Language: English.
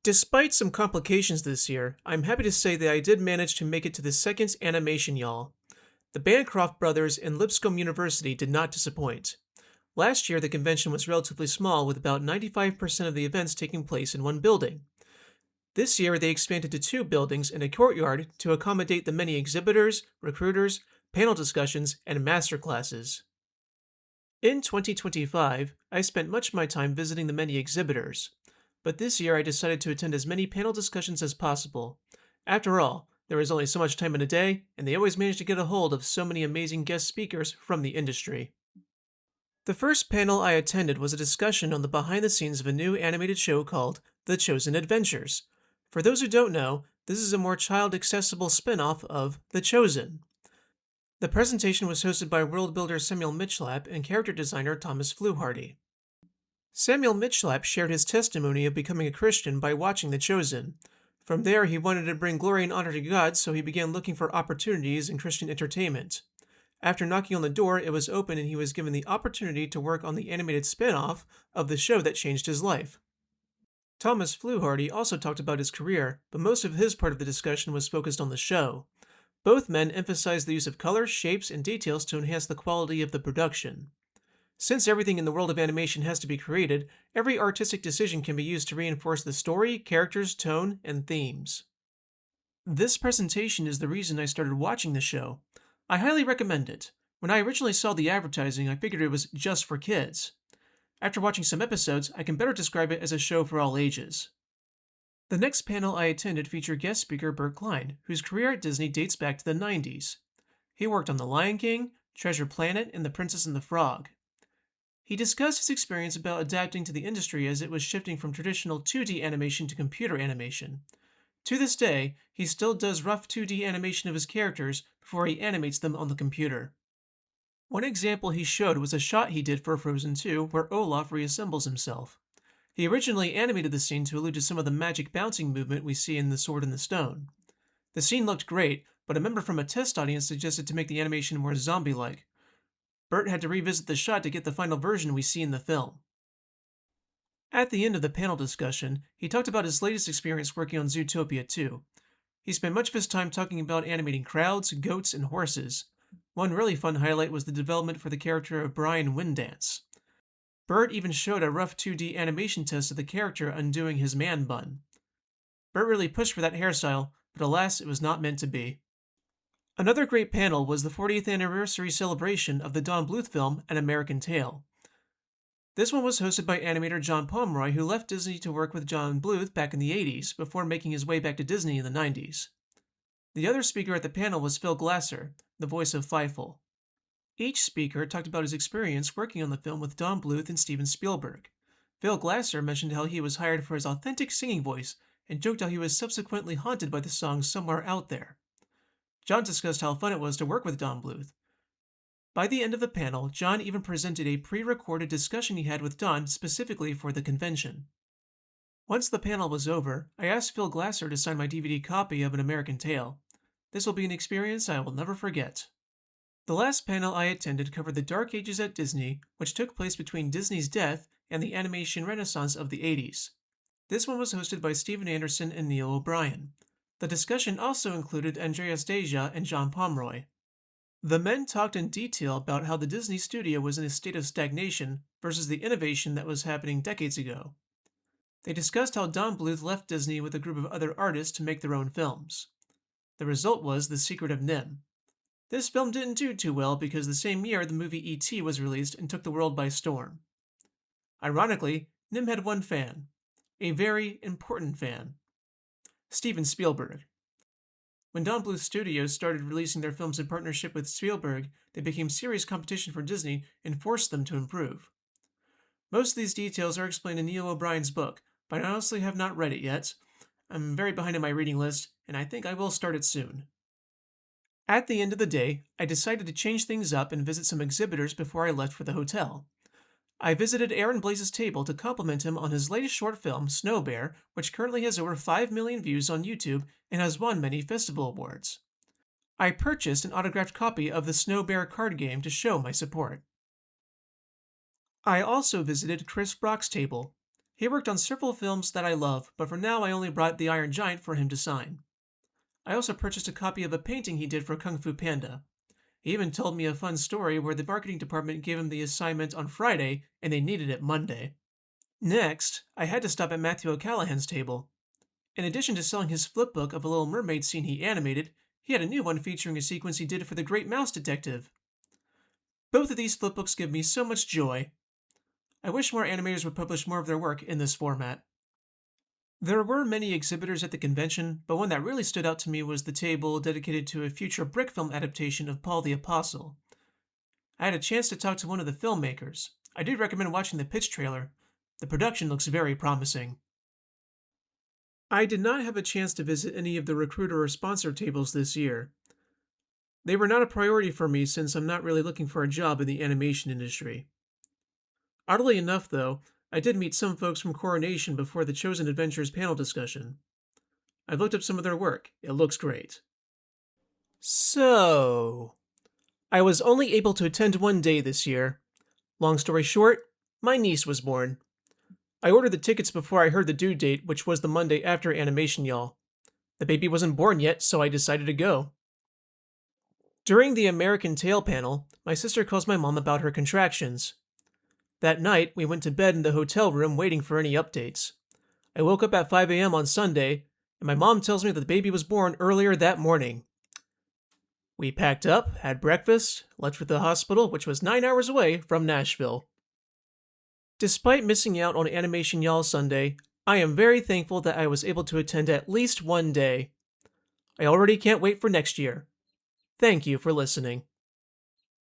Despite some complications this year, I'm happy to say that I did manage to make it to the second animation y'all. The Bancroft brothers and Lipscomb University did not disappoint. Last year, the convention was relatively small, with about 95% of the events taking place in one building. This year, they expanded to two buildings and a courtyard to accommodate the many exhibitors, recruiters, panel discussions, and master classes. In 2025, I spent much of my time visiting the many exhibitors, but this year I decided to attend as many panel discussions as possible. After all, there is only so much time in a day, and they always manage to get a hold of so many amazing guest speakers from the industry. The first panel I attended was a discussion on the behind the scenes of a new animated show called The Chosen Adventures. For those who don't know, this is a more child accessible spin off of The Chosen. The presentation was hosted by world builder Samuel Mitchlap and character designer Thomas Fluharty. Samuel Mitchlap shared his testimony of becoming a Christian by watching The Chosen. From there, he wanted to bring glory and honor to God, so he began looking for opportunities in Christian entertainment. After knocking on the door, it was open and he was given the opportunity to work on the animated spin-off of the show that changed his life. Thomas Fluharty also talked about his career, but most of his part of the discussion was focused on the show. Both men emphasized the use of color, shapes, and details to enhance the quality of the production. Since everything in the world of animation has to be created, every artistic decision can be used to reinforce the story, characters, tone, and themes. This presentation is the reason I started watching the show. I highly recommend it. When I originally saw the advertising, I figured it was just for kids. After watching some episodes, I can better describe it as a show for all ages. The next panel I attended featured guest speaker Bert Klein, whose career at Disney dates back to the 90s. He worked on The Lion King, Treasure Planet, and The Princess and the Frog. He discussed his experience about adapting to the industry as it was shifting from traditional 2D animation to computer animation. To this day, he still does rough 2D animation of his characters before he animates them on the computer. One example he showed was a shot he did for Frozen 2 where Olaf reassembles himself. He originally animated the scene to allude to some of the magic bouncing movement we see in The Sword in the Stone. The scene looked great, but a member from a test audience suggested to make the animation more zombie-like. Bert had to revisit the shot to get the final version we see in the film. At the end of the panel discussion, he talked about his latest experience working on Zootopia 2. He spent much of his time talking about animating crowds, goats, and horses. One really fun highlight was the development for the character of Brian Winddance. Bert even showed a rough 2D animation test of the character undoing his man bun. Bert really pushed for that hairstyle, but alas, it was not meant to be. Another great panel was the 40th anniversary celebration of the Don Bluth film An American Tail. This one was hosted by animator John Pomeroy, who left Disney to work with Don Bluth back in the 80s before making his way back to Disney in the 90s. The other speaker at the panel was Phil Glasser, the voice of Fievel. Each speaker talked about his experience working on the film with Don Bluth and Steven Spielberg. Phil Glasser mentioned how he was hired for his authentic singing voice and joked how he was subsequently haunted by the song Somewhere Out There. John discussed how fun it was to work with Don Bluth. By the end of the panel, John even presented a pre-recorded discussion he had with Don specifically for the convention. Once the panel was over, I asked Phil Glasser to sign my DVD copy of An American Tail. This will be an experience I will never forget. The last panel I attended covered the Dark Ages at Disney, which took place between Disney's death and the animation renaissance of the 80s. This one was hosted by Steven Anderson and Neil O'Brien. The discussion also included Andreas Deja and John Pomeroy. The men talked in detail about how the Disney studio was in a state of stagnation versus the innovation that was happening decades ago. They discussed how Don Bluth left Disney with a group of other artists to make their own films. The result was The Secret of NIMH. This film didn't do too well because the same year the movie E.T. was released and took the world by storm. Ironically, NIMH had one fan, a very important fan: Steven Spielberg. When Don Bluth Studios started releasing their films in partnership with Spielberg, they became serious competition for Disney and forced them to improve. Most of these details are explained in Neil O'Brien's book, but I honestly have not read it yet. I'm very behind in my reading list, and I think I will start it soon. At the end of the day, I decided to change things up and visit some exhibitors before I left for the hotel. I visited Aaron Blaze's table to compliment him on his latest short film, Snow Bear, which currently has over 5 million views on YouTube and has won many festival awards. I purchased an autographed copy of the Snow Bear card game to show my support. I also visited Chris Brock's table. He worked on several films that I love, but for now I only brought The Iron Giant for him to sign. I also purchased a copy of a painting he did for Kung Fu Panda. He even told me a fun story where the marketing department gave him the assignment on Friday and they needed it Monday. Next, I had to stop at Matthew O'Callahan's table. In addition to selling his flipbook of a Little Mermaid scene he animated, he had a new one featuring a sequence he did for The Great Mouse Detective. Both of these flipbooks give me so much joy. I wish more animators would publish more of their work in this format. There were many exhibitors at the convention, but one that really stood out to me was the table dedicated to a future brick film adaptation of Paul the Apostle. I had a chance to talk to one of the filmmakers. I do recommend watching the pitch trailer. The production looks very promising. I did not have a chance to visit any of the recruiter or sponsor tables this year. They were not a priority for me since I'm not really looking for a job in the animation industry. Oddly enough, though, I did meet some folks from Coronation before the Chosen Adventures panel discussion. I've looked up some of their work. It looks great. So, I was only able to attend one day this year. Long story short, my niece was born. I ordered the tickets before I heard the due date, which was the Monday after Animation Y'all. The baby wasn't born yet, so I decided to go. During the American Tail panel, my sister calls my mom about her contractions. That night, we went to bed in the hotel room waiting for any updates. I woke up at 5 a.m. on Sunday, and my mom tells me that the baby was born earlier that morning. We packed up, had breakfast, left for the hospital, which was 9 hours away from Nashville. Despite missing out on Animation Y'all Sunday, I am very thankful that I was able to attend at least one day. I already can't wait for next year. Thank you for listening.